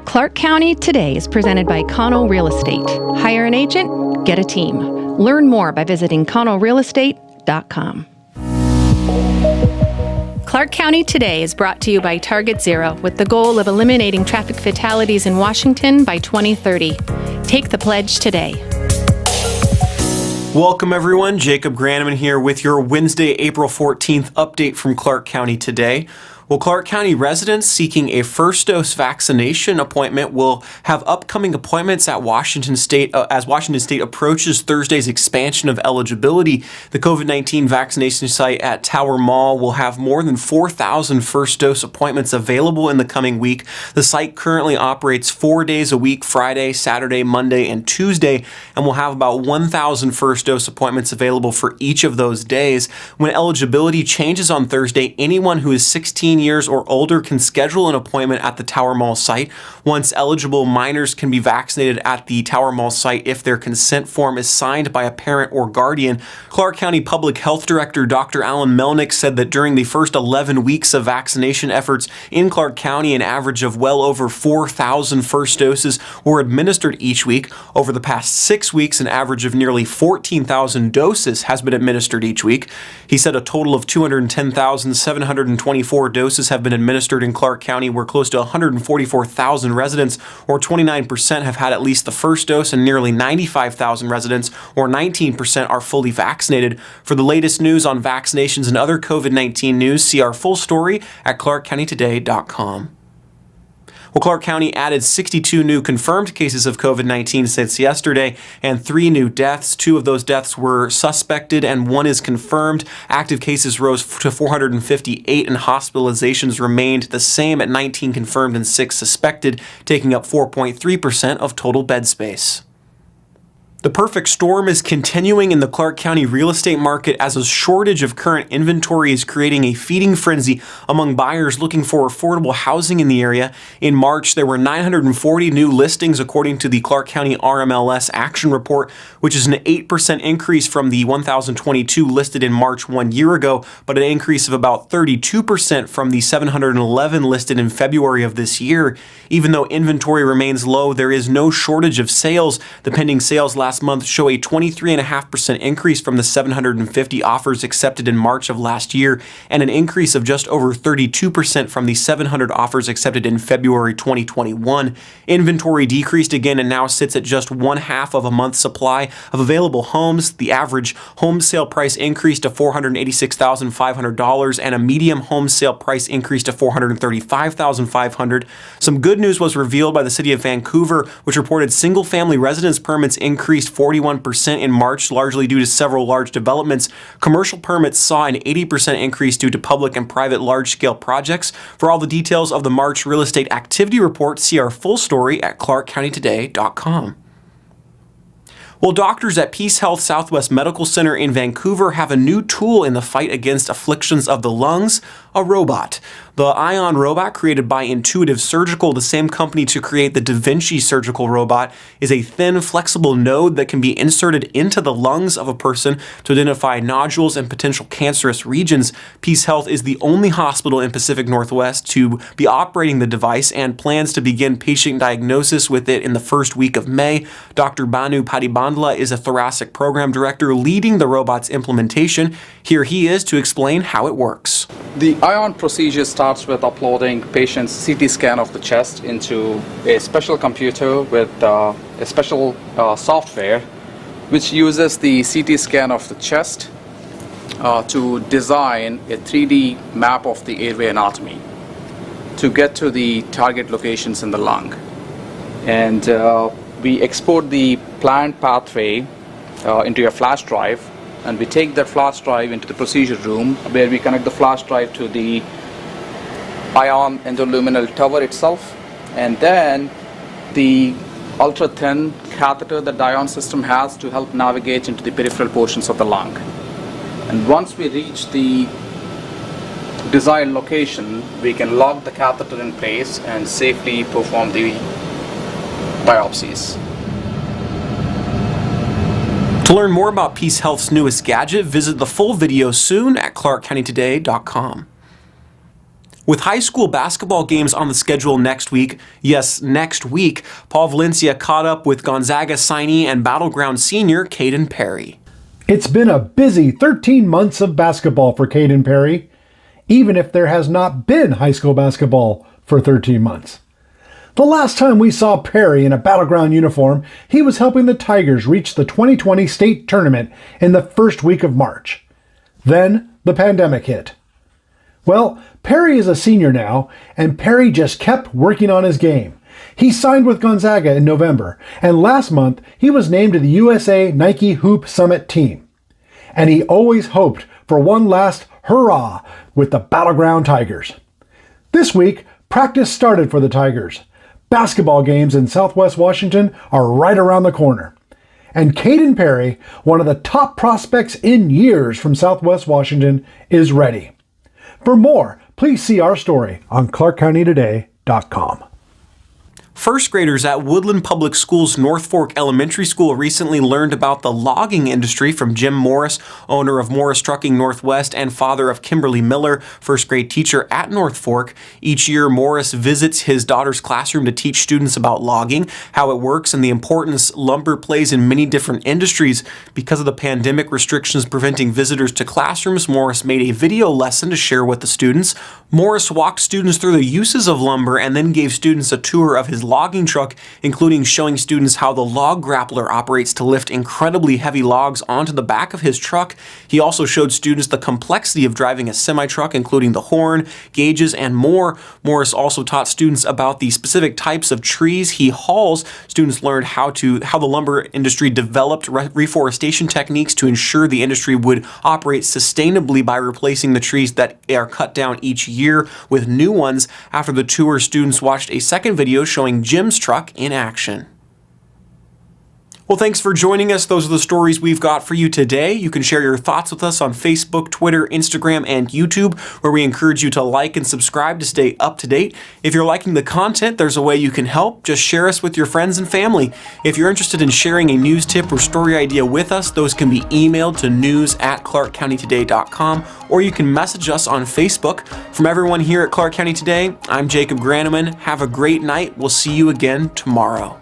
Clark County Today is presented by Cano Real Estate. Hire an agent, get a team. Learn more by visiting canorealestate.com. Clark County Today is brought to you by Target Zero with the goal of eliminating traffic fatalities in Washington by 2030. Take the pledge today. Welcome everyone, Jacob Granneman here with your Wednesday, April 14th update from Clark County Today. Well, Clark County residents seeking a first dose vaccination appointment will have upcoming appointments at Washington State as Washington State approaches Thursday's expansion of eligibility. The COVID-19 vaccination site at Tower Mall will have more than 4,000 first dose appointments available in the coming week. The site currently operates 4 days a week, Friday, Saturday, Monday, and Tuesday, and will have about 1,000 first dose appointments available for each of those days. When eligibility changes on Thursday, anyone who is 16 years or older can schedule an appointment at the Tower Mall site. Once eligible, minors can be vaccinated at the Tower Mall site if their consent form is signed by a parent or guardian. Clark County Public Health Director Dr. Alan Melnick said that during the first 11 weeks of vaccination efforts in Clark County, an average of well over 4,000 first doses were administered each week. Over the past 6 weeks, an average of nearly 14,000 doses has been administered each week. He said a total of 210,724 doses have been administered in Clark County, where close to 144,000 residents, or 29%, have had at least the first dose, and nearly 95,000 residents, or 19%, are fully vaccinated. For the latest news on vaccinations and other COVID-19 news, see our full story at clarkcountytoday.com. Well, Clark County added 62 new confirmed cases of COVID-19 since yesterday and 3 new deaths. 2 of those deaths were suspected and 1 is confirmed. Active cases rose to 458 and hospitalizations remained the same at 19 confirmed and 6 suspected, taking up 4.3% of total bed space. The perfect storm is continuing in the Clark County real estate market as a shortage of current inventory is creating a feeding frenzy among buyers looking for affordable housing in the area. In March, there were 940 new listings according to the Clark County RMLS Action Report, which is an 8% increase from the 1,022 listed in March 1 year ago, but an increase of about 32% from the 711 listed in February of this year. Even though inventory remains low, there is no shortage of sales. The pending sales last month show a 23.5% increase from the 750 offers accepted in March of last year, and an increase of just over 32% from the 700 offers accepted in February 2021. Inventory decreased again and now sits at just 1/2 of a month's supply of available homes. The average home sale price increased to $486,500, and a medium home sale price increased to $435,500. Some good news was revealed by the City of Vancouver, which reported single-family residence permits increased 41% in March, largely due to several large developments. Commercial permits saw an 80% increase due to public and private large-scale projects. For all the details of the March real estate activity report, see our full story at clarkcountytoday.com. Well, doctors at Peace Health Southwest Medical Center in Vancouver have a new tool in the fight against afflictions of the lungs, a robot. The Ion robot, created by Intuitive Surgical, the same company to create the Da Vinci surgical robot, is a thin, flexible node that can be inserted into the lungs of a person to identify nodules and potential cancerous regions. Peace Health is the only hospital in Pacific Northwest to be operating the device and plans to begin patient diagnosis with it in the first week of May. Dr. Banu Padibandla is a thoracic program director leading the robot's implementation. Here he is to explain how it works. The Ion procedure starts with uploading patient's CT scan of the chest into a special computer with a special software which uses the CT scan of the chest to design a 3D map of the airway anatomy to get to the target locations in the lung. And we export the planned pathway into a flash drive, and we take that flash drive into the procedure room where we connect the flash drive to the Ion endoluminal tower itself, and then the ultra thin catheter that the Ion system has to help navigate into the peripheral portions of the lung. And once we reach the desired location, we can lock the catheter in place and safely perform the biopsies. To learn more about Peace Health's newest gadget, visit the full video soon at clarkcountytoday.com. With high school basketball games on the schedule next week, yes, next week, Paul Valencia caught up with Gonzaga signee and Battleground senior Kaden Perry. It's been a busy 13 months of basketball for Kaden Perry, even if there has not been high school basketball for 13 months. The last time we saw Perry in a Battleground uniform, he was helping the Tigers reach the 2020 state tournament in the first week of March. Then the pandemic hit. Well, Perry is a senior now, and Perry just kept working on his game. He signed with Gonzaga in November, and last month he was named to the USA Nike Hoop Summit team. And he always hoped for one last hurrah with the Battleground Tigers. This week, practice started for the Tigers. Basketball games in Southwest Washington are right around the corner. And Kaden Perry, one of the top prospects in years from Southwest Washington, is ready. For more, please see our story on ClarkCountyToday.com. First graders at Woodland Public Schools North Fork Elementary School recently learned about the logging industry from Jim Morris, owner of Morris Trucking Northwest and father of Kimberly Miller, first grade teacher at North Fork. Each year, Morris visits his daughter's classroom to teach students about logging, how it works, and the importance lumber plays in many different industries. Because of the pandemic restrictions preventing visitors to classrooms, Morris made a video lesson to share with the students. Morris walked students through the uses of lumber and then gave students a tour of his logging truck, including showing students how the log grappler operates to lift incredibly heavy logs onto the back of his truck. He also showed students the complexity of driving a semi-truck, including the horn, gauges, and more. Morris also taught students about the specific types of trees he hauls. Students learned how the lumber industry developed reforestation techniques to ensure the industry would operate sustainably by replacing the trees that are cut down each year with new ones. After the tour, students watched a second video showing Jim's truck in action. Well, thanks for joining us. Those are the stories we've got for you today. You can share your thoughts with us on Facebook, Twitter, Instagram, and YouTube, where we encourage you to like and subscribe to stay up to date. If you're liking the content, there's a way you can help. Just share us with your friends and family. If you're interested in sharing a news tip or story idea with us, those can be emailed to news@clarkcountytoday.com, or you can message us on Facebook. From everyone here at Clark County Today, I'm Jacob Graneman. Have a great night. We'll see you again tomorrow.